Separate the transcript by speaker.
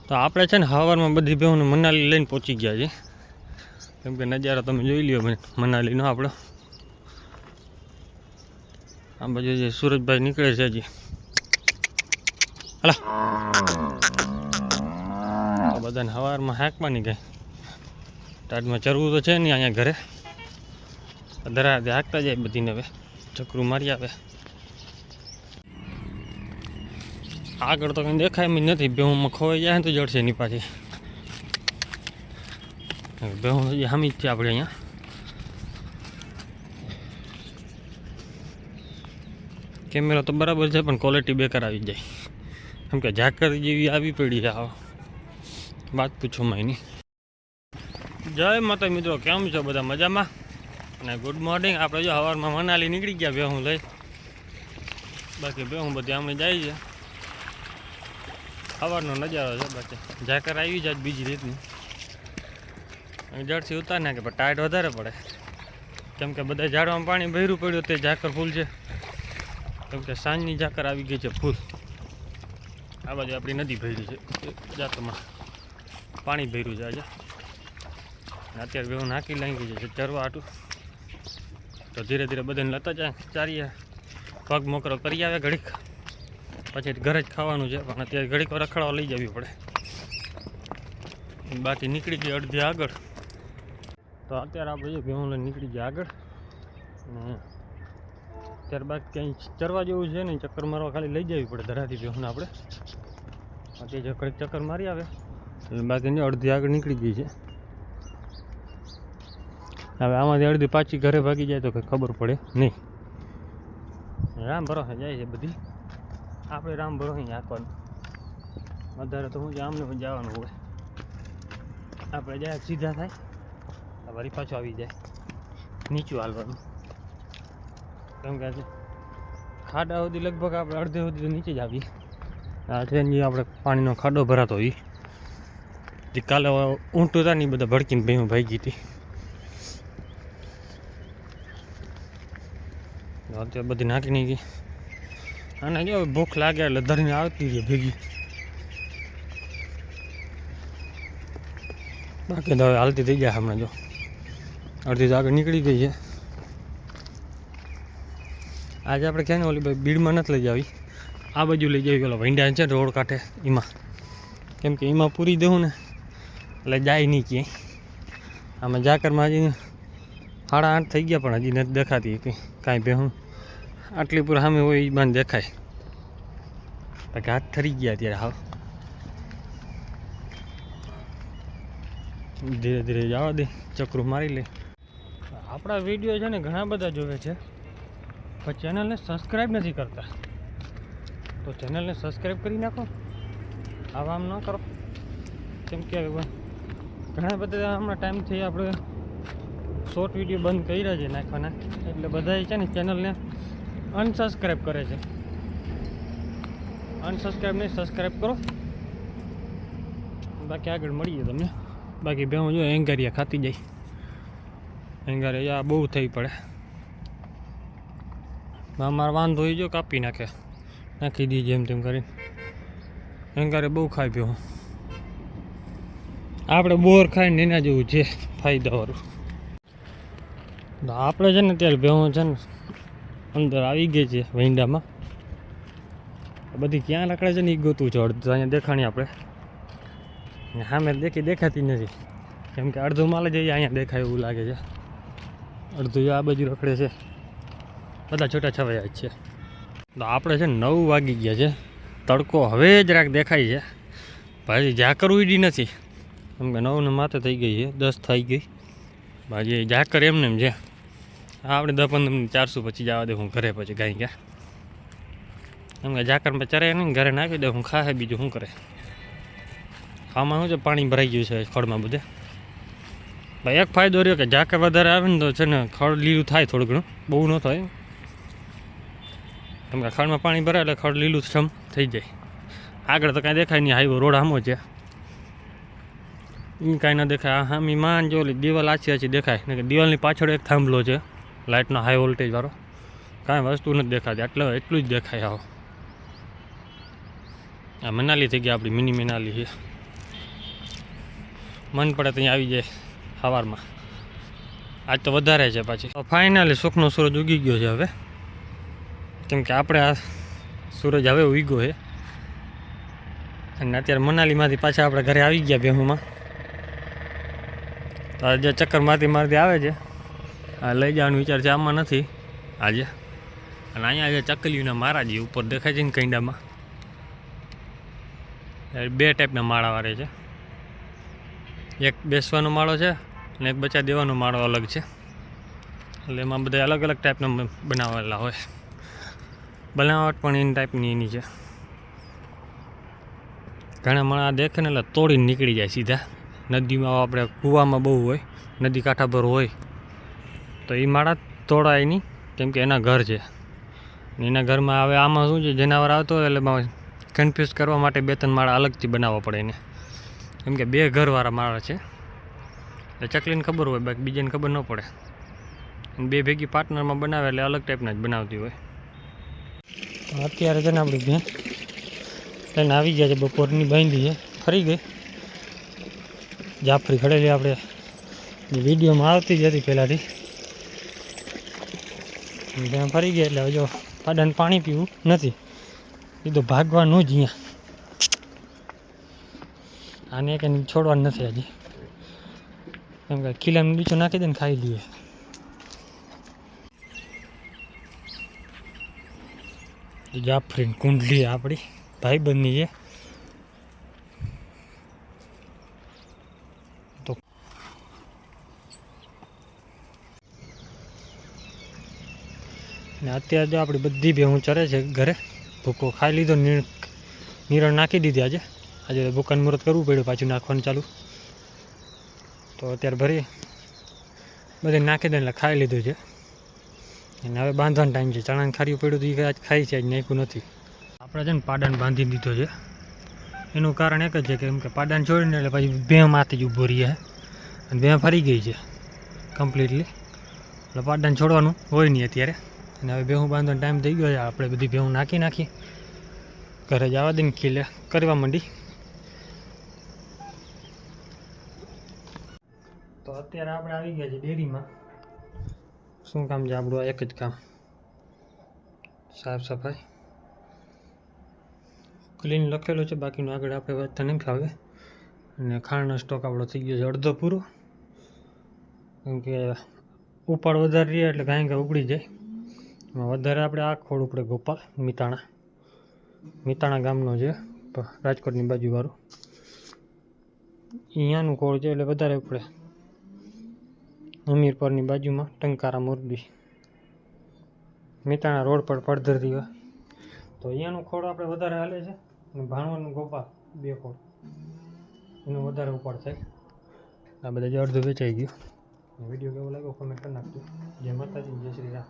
Speaker 1: તો આપણે છે ને હવારમાં બધી ભેહુંને મનાલી લઈને પહોંચી ગયા છે, કેમ કે નજારો તમે જોઈ લ્યો મનાલીનો આપણો. આ બાજુ જે સુરજભાઈ નીકળે છે હજી. હાલા તો બધાને સવારમાં હાંકવાની ગઈ ટાટમાં ચરવું તો છે નહીં અહીંયા ઘરે, ધરાતે હાંકતા જાય બધીને. હવે ચક્રું મારી આવે. આગળ તો કંઈ દેખાય એમ નથી, બેહુંમાં ખોવાઈ જાય તો જડશે એની પાછી. બેહું હજી હામી જ છે આપણે અહીંયા. કેમેરા તો બરાબર છે પણ ક્વોલિટી બેકાર આવી જાય, કેમ કે ઝાકર જેવી આવી પડી છે. વાત પૂછો માયની. જય માતા મિત્રો, કેમ છો બધા? મજામાં અને ગુડ મોર્નિંગ. આપણે જો સવારમાં મનાલી નીકળી ગયા બેહું લઈ. બાકી બેહું બધી આમને જાય છે. સવારનો નજારો છે. બાકી ઝાકર આવી જાય બીજી રીતની. જળથી ઉતાર નાખે પણ ટાઈટ વધારે પડે, કેમ કે બધા ઝાડવામાં પાણી ભર્યું પડ્યું તે ઝાકર ફૂલ છે, કેમ કે સાંજની ઝાકર આવી ગઈ છે ફૂલ. આ બાજુ આપણી નદી ભરી છે, જાતમાં પાણી ભર્યું છે આજે. અત્યારે બેહું નાખી લાગી છે ચરવા હાટું. તો ધીરે ધીરે બધાને લેતા જાય, ચારીએ પગ મોકરો કરી આવે ઘડીક, પછી ઘરે જ ખાવાનું છે. પણ અત્યારે ઘડીક રખડવા લઈ જવી પડે. બાકી નીકળી ગઈ અડધી આગળ. તો અત્યારે આપણે જો બેહું લઈને નીકળી ગયા આગળ. અને ત્યારબાદ ક્યાંય ચરવા જેવું છે ને, ચક્કર મારવા ખાલી લઈ જવી પડે ધરાથી બેહુંને આપણે. બાકી જો ઘડીક ચક્કર મારી આવે એટલે બાકીની અડધી આગળ નીકળી ગઈ છે. હવે આમાંથી અડધી પાછી ઘરે ભાગી જાય તો કંઈ ખબર પડે નહીં. રામ ભરોસે જાય છે બધી. આપણે રામ ભરોસે આંકવાનું વધારે તો હું આમને જવાનું હોય. આપણે જાય સીધા થાય, વળી પાછું આવી જાય નીચું હાલવાનું. કેમ કે ખાડા સુધી લગભગ આપણે અડધે સુધી તો નીચે જ આવીએ. આ ટ્રેન જે આપણે પાણીનો ખાડો ભરાતો હોય જે કાલે ઊંટું હતા ને એ બધા ભડકીને ભેહું ભાગી હતી. અત્યારે બધી નાખી નહીં ગઈ. અને જો ભૂખ લાગે એટલે ધરીને આવતી રહી ભેગી. બાકી તો હવે હાલતી થઈ જાય હમણાં. જો અડધી તો આગળ નીકળી ગઈ છે. આજે આપણે ક્યાં ને ઓલી ભાઈ બીડમાં નથી લઈ જાવી, આ બાજુ લઈ જાવી. પેલો વૈંડા છે રોડ કાંઠે એમાં, કેમ કે એમાં પૂરી દેવું ને એટલે જાય નહીં ક્યાંય. આમાં ઝાકરમાં હજી 8:30 થઈ ગયા પણ હજી નથી દેખાતી કાંઈ ભેહું. આટલી પૂર સામે હોય એ બાને દેખાય. બાકી હાથ ઠરી ગયા અત્યારે હાવ. ધીરે ધીરે જવા દે, ચક્રું મારી લે. આપણા વિડીયો છે ને ઘણા બધા જોવે છે પણ ચેનલને સબસ્ક્રાઈબ નથી કરતા. તો ચેનલને સબસ્ક્રાઈબ કરી નાખો. આવા આમ ન કરો, કેમ કે ઘણા બધા હમણાં ટાઈમથી આપણે શોર્ટ વિડીયો બંધ કર્યા છે નાખવાના, એટલે બધા છે ને ચેનલને અનસબસ્ક્રાઈબ કરે છે. અનસબસ્ક્રાઈબ નહીં, સબસ્ક્રાઈબ કરો. બાકી આગળ મળીએ તમને. બાકી બેહું જો એંગારિયા ખાતી જાય. એંગારિયા બહુ થઈ પડે. અમારે વાંધો હોય જો કાપી નાખી દઈએ જેમ તેમ કરીને. એંગારે બહુ ખાઈ બેહું. આપણે બોર ખાઈને એના જેવું છે ફાયદાવાળું. આપણે છે ને ત્યારે બેહું છે ને અંદર આવી ગઈ છે વૈંડામાં. બધી ક્યાં રખડે છે ને એ ગોતું છે. અડધું અહીંયા દેખાણી આપણે સામે દેખાતી નથી, કેમ કે અડધું માલ જ અહીંયા દેખાય એવું લાગે છે. અડધું આ બાજુ રખડે છે. બધા છૂટા છવાયા જ છે. તો આપણે છે 9 વાગી ગયા છે. તડકો હવે જરાક દેખાય છે. ભાઈ ઝાકર ઉડી નથી, કેમ કે 9 ને માથે થઈ ગઈ છે, 10 થઈ ગઈ. ભાઈ ઝાકર એમને એમ છે. આપણે 10-15 મિનિટ 400 પછી જવા દે હું ઘરે. પછી ગાઈ ગયા, કેમ કે ઝાકરમાં ચરે નહીં, ઘરે નાખી દે હું ખાહે. બીજું શું કરે? આમાં શું છે, પાણી ભરાઈ ગયું છે ખડમાં બધે. ભાઈ એક ફાયદો રહ્યો કે ઝાકર વધારે આવે ને તો છે ને ખડ લીલું થાય થોડું ઘણું, બહુ ન થાય. કેમ કે ખડમાં પાણી ભરાય એટલે ખડ લીલું છમ થઈ જાય. આગળ તો કાંઈ દેખાય નહીં, હાઈવો રોડ આમો છે એ કાંઈ ન દેખાય. આમી માન જો દિવાલ આછી દેખાય ને, કે દિવાલની પાછળ એક થાંભલો છે લાઇટનો હાઈ વોલ્ટેજવાળો. કાંઈ વસ્તુ નથી દેખાતી, એટલું જ દેખાય. આવો આ મનાલી થઈ ગયા આપણી, મિની મનાલી છે. મન પડે ત્યાં આવી જાય સવારમાં. આજ તો વધારે છે પાછી. ફાઇનલી સુખનો સૂરજ ઉગી ગયો છે હવે, કેમ કે આપણે આ સૂરજ હવે ઉગ્યો છે. અને અત્યારે મનાલીમાંથી પાછા આપણે ઘરે આવી ગયા બેહુમાં. તો આજે ચક્કર મારતી આવે છે. આ લઈ જવાનો વિચાર છે, આમાં નથી આજે. અને અહીંયા જે ચકલીઓના માળા જે ઉપર દેખાય છે ને કંડામાં, બે ટાઈપના માળા વાળે છે. એક બેસવાનો માળો છે અને એક બચ્ચા દેવાનો માળો અલગ છે. એટલે એમાં બધા અલગ અલગ ટાઈપના બનાવેલા હોય. બનાવટ પણ એની ટાઈપની એની છે. ઘણા માળા દેખે ને એટલે તોડીને નીકળી જાય સીધા. નદીમાં આપણે કૂવામાં બહુ હોય, નદી કાંઠા પર હોય તો એ માળા તોડાય નહીં, કેમ કે એના ઘર છે. એના ઘરમાં હવે આમાં શું છે, જનાવર આવતો હોય એટલે કન્ફ્યુઝ કરવા માટે 2-3 માળા અલગથી બનાવવા પડે એને, કેમ કે 2 ઘરવાળા માળા છે. એટલે ચકલીને ખબર હોય, બાકી બીજાને ખબર ન પડે. અને 2 ભેગી પાર્ટનરમાં બનાવે એટલે અલગ ટાઈપના જ બનાવતી હોય. અત્યારે છે ને આપણી બેન તેને આવી ગયા છે, બપોરની બાંધી છે, ફરી ગઈ. જાફરી ખડેલી આપણે વિડીયોમાં આવતી જ હતી પહેલાંથી. ત્યાં ફરી ગયા એટલે હવે જો પાડાને પાણી પીવું નથી, એ તો ભાગવાનું જ અહીંયા. આને કે છોડવાનું નથી હજી, કેમ કે ખીલાનું નીચો નાખી દે ને ખાઈ લઈએ. જાફરીની કુંડલી આપણી ભાઈબંધની છે. તો ને અત્યારે જો આપણી બધી ભેહું ચરે છે ઘરે. ભૂકો ખાઈ લીધો, નિરણ નાખી દીધી. આજે ભૂકાનું મુહૂર્ત કરવું પડ્યું, પાછું નાખવાનું ચાલુ. તો અત્યારે ભરી બધે નાખી દે એટલે ખાઈ લીધું છે. અને હવે બાંધવાનો ટાઈમ છે. ચણાને ખાર્યું પડ્યું તો એ આજ ખાઈ છે, આજ નાખ્યું નથી. આપણે છે ને પાડાને બાંધી દીધો છે. એનું કારણ એક જ છે, કેમ કે પાડાને છોડીને એટલે પછી ભેં માથે જ ઊભો રહીએ અને ભેં ફરી ગઈ છે કમ્પ્લીટલી. એટલે પાડાને છોડવાનું હોય નહીં અત્યારે. અને હવે ભેહું બાંધવાનો ટાઈમ થઈ ગયો છે. આપણે બધી ભેહું નાખી ઘરે જવા દઈને ખીલે કરવા માંડી. તો અત્યારે આપણે આવી ગયા છે ડેરીમાં. શું કામ છે આપણું? એક જ કામ, સાફ સફાઈ. ક્લીન લખેલું છે, બાકીનું આગળ આપણે વાત નહીં ફાવે. અને ખાંડનો સ્ટોક આપણો થઈ ગયો છે અડધો પૂરો, કેમ કે ઉપાડ વધારે રહે એટલે કાંઈ ઉગડી જાય. એમાં વધારે આપણે આ ખોળ ઉપડે ગોપાલ મિતાણા ગામનો છે, રાજકોટની બાજુવાળું. અહીંયાનું ખોળ છે એટલે વધારે ઉપડે. હમીરપરની બાજુમાં ટંકારા મોરબી મિતાણા રોડ પર પડધરથી હોય તો અહીંયાનું ખોળ આપણે વધારે હાલે છે. અને ભાણવાનું ગોપાલ 2 ખોળ એનું વધારે ઉપાડ થાય. આ બધા જે અડધું વેચાઈ ગયું. વિડીયો કેવો લાગ્યો કોમેન્ટ કરી નાખજો. જય માતાજી, જય શ્રી રામ.